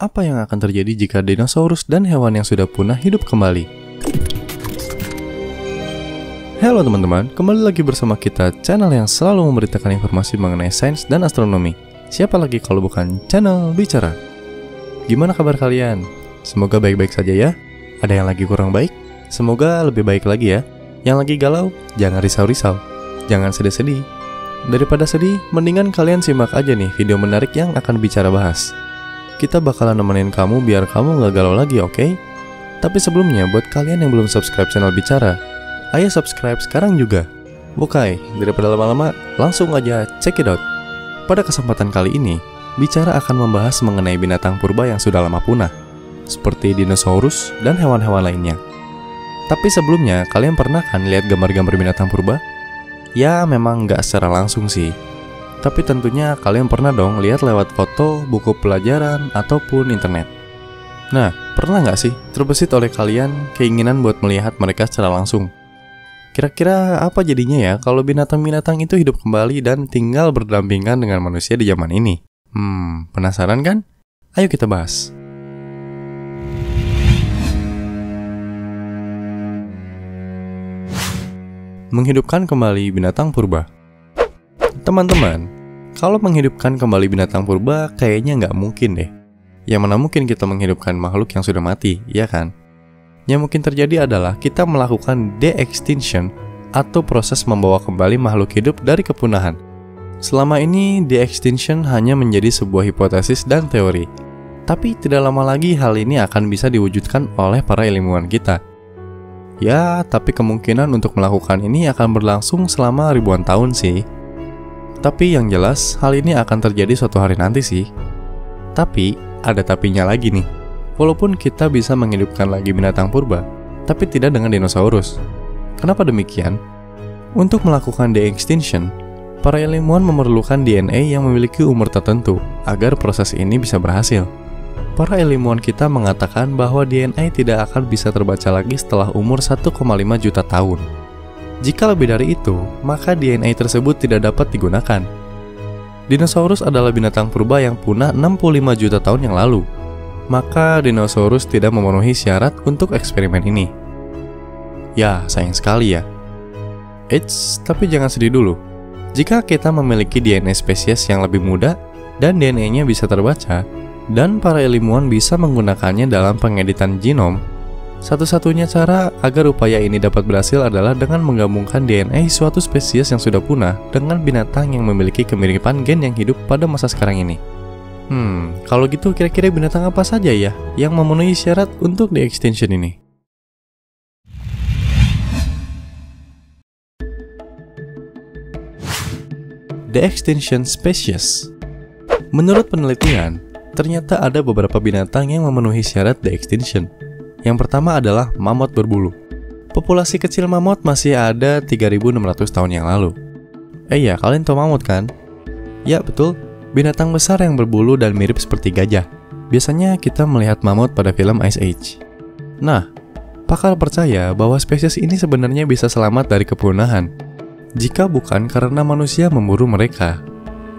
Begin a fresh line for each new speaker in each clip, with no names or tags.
apa yang akan terjadi jika dinosaurus dan hewan yang sudah punah hidup kembali? Halo teman-teman, kembali lagi bersama kita, channel yang selalu memberitakan informasi mengenai sains dan astronomi. Siapa lagi kalau bukan channel Bicara? Gimana kabar kalian? Semoga baik-baik saja ya. Ada yang lagi kurang baik? Semoga lebih baik lagi ya. Yang lagi galau? Jangan risau-risau. Jangan sedih-sedih. Daripada sedih, mendingan kalian simak aja nih video menarik yang akan Bicara bahas. Kita bakalan nemenin kamu biar kamu gak galau lagi, oke? Tapi sebelumnya, buat kalian yang belum subscribe channel Bicara, ayo subscribe sekarang juga. Oke, daripada lama-lama, langsung aja check it out. Pada kesempatan kali ini, Bicara akan membahas mengenai binatang purba yang sudah lama punah, seperti dinosaurus dan hewan-hewan lainnya. Tapi sebelumnya, kalian pernah kan lihat gambar-gambar binatang purba? Ya, memang nggak secara langsung sih. Tapi tentunya kalian pernah dong lihat lewat foto, buku pelajaran, ataupun internet. Nah, pernah nggak sih terbesit oleh kalian keinginan buat melihat mereka secara langsung? Kira-kira apa jadinya ya kalau binatang-binatang itu hidup kembali dan tinggal berdampingan dengan manusia di zaman ini? Penasaran kan? Ayo kita bahas. Menghidupkan kembali binatang purba. Teman-teman, kalau menghidupkan kembali binatang purba kayaknya nggak mungkin deh. Yang mana mungkin kita menghidupkan makhluk yang sudah mati, ya kan? Yang mungkin terjadi adalah kita melakukan de-extinction atau proses membawa kembali makhluk hidup dari kepunahan. Selama ini, de-extinction hanya menjadi sebuah hipotesis dan teori. Tapi tidak lama lagi hal ini akan bisa diwujudkan oleh para ilmuwan kita. Ya, tapi kemungkinan untuk melakukan ini akan berlangsung selama ribuan tahun sih. Tapi yang jelas, hal ini akan terjadi suatu hari nanti sih. Tapi, ada tapinya lagi nih. Walaupun kita bisa menghidupkan lagi binatang purba, tapi tidak dengan dinosaurus. Kenapa demikian? Untuk melakukan de-extinction, para ilmuwan memerlukan DNA yang memiliki umur tertentu agar proses ini bisa berhasil. Para ilmuwan kita mengatakan bahwa DNA tidak akan bisa terbaca lagi setelah umur 1,5 juta tahun. Jika lebih dari itu, maka DNA tersebut tidak dapat digunakan. Dinosaurus adalah binatang purba yang punah 65 juta tahun yang lalu. Maka dinosaurus tidak memenuhi syarat untuk eksperimen ini. Ya, sayang sekali ya. Eits, tapi jangan sedih dulu. Jika kita memiliki DNA spesies yang lebih muda dan DNA-nya bisa terbaca, dan para ilmuwan bisa menggunakannya dalam pengeditan genom, satu-satunya cara agar upaya ini dapat berhasil adalah dengan menggabungkan DNA suatu spesies yang sudah punah dengan binatang yang memiliki kemiripan gen yang hidup pada masa sekarang ini. Kalau gitu kira-kira binatang apa saja ya yang memenuhi syarat untuk de-extinction ini? De-extinction species. Menurut penelitian, ternyata ada beberapa binatang yang memenuhi syarat de-extinction. Yang pertama adalah mamut berbulu. Populasi kecil mamut masih ada 3.600 tahun yang lalu. Iya, kalian tahu mamut kan? Ya, betul. Binatang besar yang berbulu dan mirip seperti gajah. Biasanya kita melihat mamut pada film Ice Age. Nah, pakar percaya bahwa spesies ini sebenarnya bisa selamat dari kepunahan jika bukan karena manusia memburu mereka.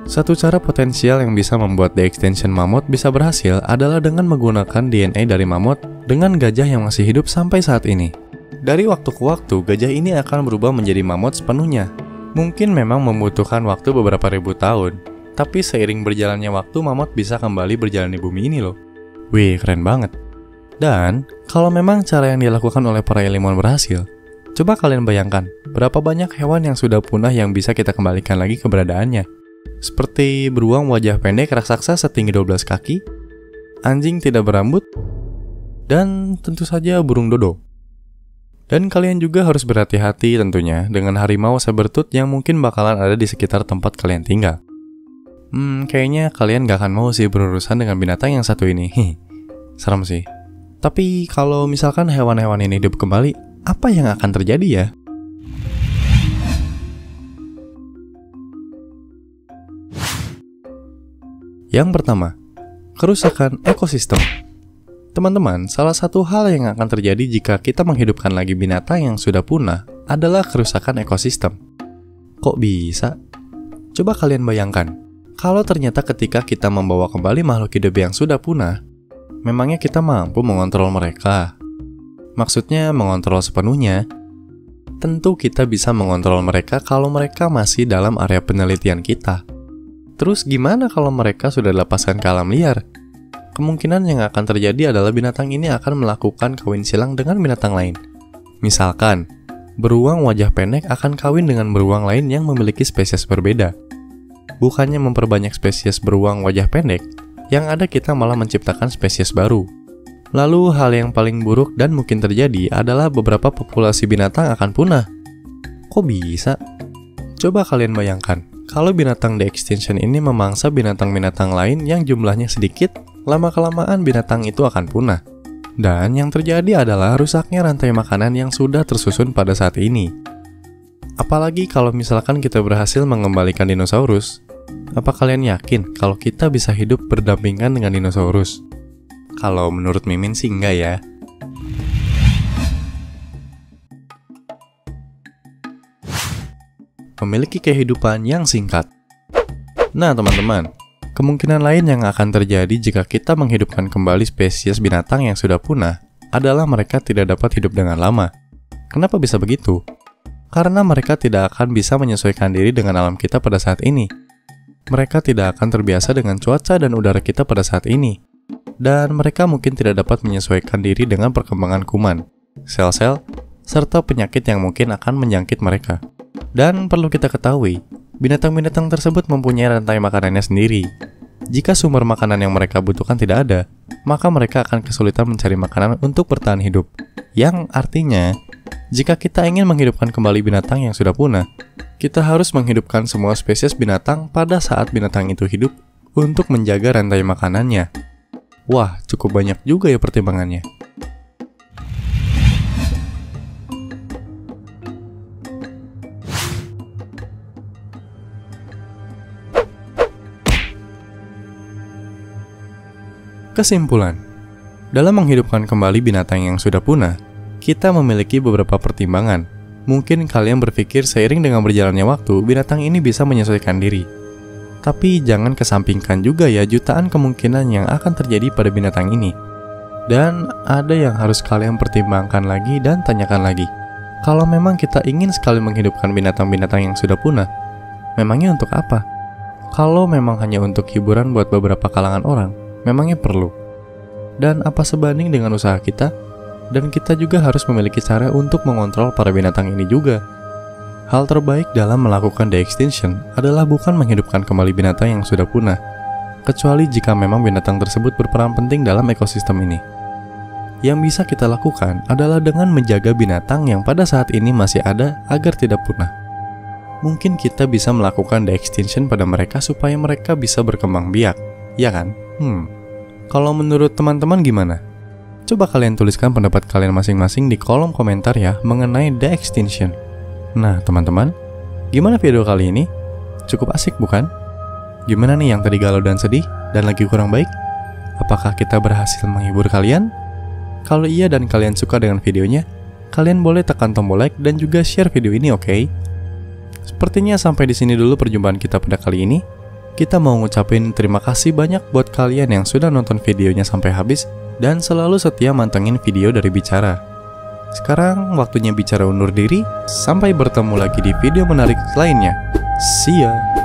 Satu cara potensial yang bisa membuat de-extinction mamut bisa berhasil adalah dengan menggunakan DNA dari mamut dengan gajah yang masih hidup sampai saat ini. Dari waktu ke waktu, gajah ini akan berubah menjadi mamut sepenuhnya. Mungkin memang membutuhkan waktu beberapa ribu tahun, tapi seiring berjalannya waktu, mamut bisa kembali berjalan di bumi ini loh. Wih, keren banget. Dan, kalau memang cara yang dilakukan oleh para ilmuwan berhasil, coba kalian bayangkan, berapa banyak hewan yang sudah punah yang bisa kita kembalikan lagi keberadaannya. Seperti beruang wajah pendek raksasa setinggi 12 kaki, anjing tidak berambut, dan tentu saja burung dodo. Dan kalian juga harus berhati-hati tentunya dengan harimau sabertooth yang mungkin bakalan ada di sekitar tempat kalian tinggal. Kayaknya kalian gak akan mau sih berurusan dengan binatang yang satu ini. Serem sih. Tapi kalau misalkan hewan-hewan ini hidup kembali, apa yang akan terjadi ya? Yang pertama, kerusakan ekosistem. Teman-teman, salah satu hal yang akan terjadi jika kita menghidupkan lagi binatang yang sudah punah adalah kerusakan ekosistem. Kok bisa? Coba kalian bayangkan, kalau ternyata ketika kita membawa kembali makhluk hidup yang sudah punah, Memangnya kita mampu mengontrol mereka? Maksudnya mengontrol sepenuhnya? Tentu kita bisa mengontrol mereka kalau mereka masih dalam area penelitian kita. Terus gimana kalau mereka sudah dilepaskan ke alam liar? Kemungkinan yang akan terjadi adalah binatang ini akan melakukan kawin silang dengan binatang lain. Misalkan, beruang wajah pendek akan kawin dengan beruang lain yang memiliki spesies berbeda. Bukannya memperbanyak spesies beruang wajah pendek, yang ada kita malah menciptakan spesies baru. Lalu hal yang paling buruk dan mungkin terjadi adalah beberapa populasi binatang akan punah. Kok bisa? Coba kalian bayangkan, kalau binatang de-extinction ini memangsa binatang-binatang lain yang jumlahnya sedikit, lama-kelamaan binatang itu akan punah. Dan yang terjadi adalah rusaknya rantai makanan yang sudah tersusun pada saat ini. Apalagi kalau misalkan kita berhasil mengembalikan dinosaurus. Apa kalian yakin kalau kita bisa hidup berdampingan dengan dinosaurus? Kalau menurut Mimin sih enggak ya. Memiliki kehidupan yang singkat. Nah teman-teman, kemungkinan lain yang akan terjadi jika kita menghidupkan kembali spesies binatang yang sudah punah adalah mereka tidak dapat hidup dengan lama. Kenapa bisa begitu? Karena mereka tidak akan bisa menyesuaikan diri dengan alam kita pada saat ini. Mereka tidak akan terbiasa dengan cuaca dan udara kita pada saat ini. Dan mereka mungkin tidak dapat menyesuaikan diri dengan perkembangan kuman, sel-sel, serta penyakit yang mungkin akan menjangkit mereka. Dan perlu kita ketahui, binatang-binatang tersebut mempunyai rantai makanannya sendiri. Jika sumber makanan yang mereka butuhkan tidak ada, maka mereka akan kesulitan mencari makanan untuk bertahan hidup. Yang artinya, jika kita ingin menghidupkan kembali binatang yang sudah punah, kita harus menghidupkan semua spesies binatang pada saat binatang itu hidup untuk menjaga rantai makanannya. Wah, cukup banyak juga ya pertimbangannya. Kesimpulan, dalam menghidupkan kembali binatang yang sudah punah, kita memiliki beberapa pertimbangan. Mungkin kalian berpikir seiring dengan berjalannya waktu, binatang ini bisa menyesuaikan diri. Tapi jangan kesampingkan juga ya jutaan kemungkinan yang akan terjadi pada binatang ini. Dan ada yang harus kalian pertimbangkan lagi dan tanyakan lagi. Kalau memang kita ingin sekali menghidupkan binatang-binatang yang sudah punah, memangnya untuk apa? Kalau memang hanya untuk hiburan buat beberapa kalangan orang, memangnya perlu? Dan apa sebanding dengan usaha kita? Dan kita juga harus memiliki cara untuk mengontrol para binatang ini juga. Hal terbaik dalam melakukan de-extinction adalah bukan menghidupkan kembali binatang yang sudah punah, kecuali jika memang binatang tersebut berperan penting dalam ekosistem ini. Yang bisa kita lakukan adalah dengan menjaga binatang yang pada saat ini masih ada agar tidak punah. Mungkin kita bisa melakukan de-extinction pada mereka supaya mereka bisa berkembang biak, ya kan? Kalau menurut teman-teman gimana? Coba kalian tuliskan pendapat kalian masing-masing di kolom komentar ya mengenai de-extinction. Nah teman-teman, gimana video kali ini? Cukup asik bukan? Gimana nih yang tadi galau dan sedih dan lagi kurang baik? Apakah kita berhasil menghibur kalian? Kalau iya dan kalian suka dengan videonya, kalian boleh tekan tombol like dan juga share video ini, oke? Sepertinya sampai di sini dulu perjumpaan kita pada kali ini. Kita mau ngucapin terima kasih banyak buat kalian yang sudah nonton videonya sampai habis dan selalu setia mantengin video dari Bicara. Sekarang waktunya Bicara undur diri, sampai bertemu lagi di video menarik lainnya. See ya!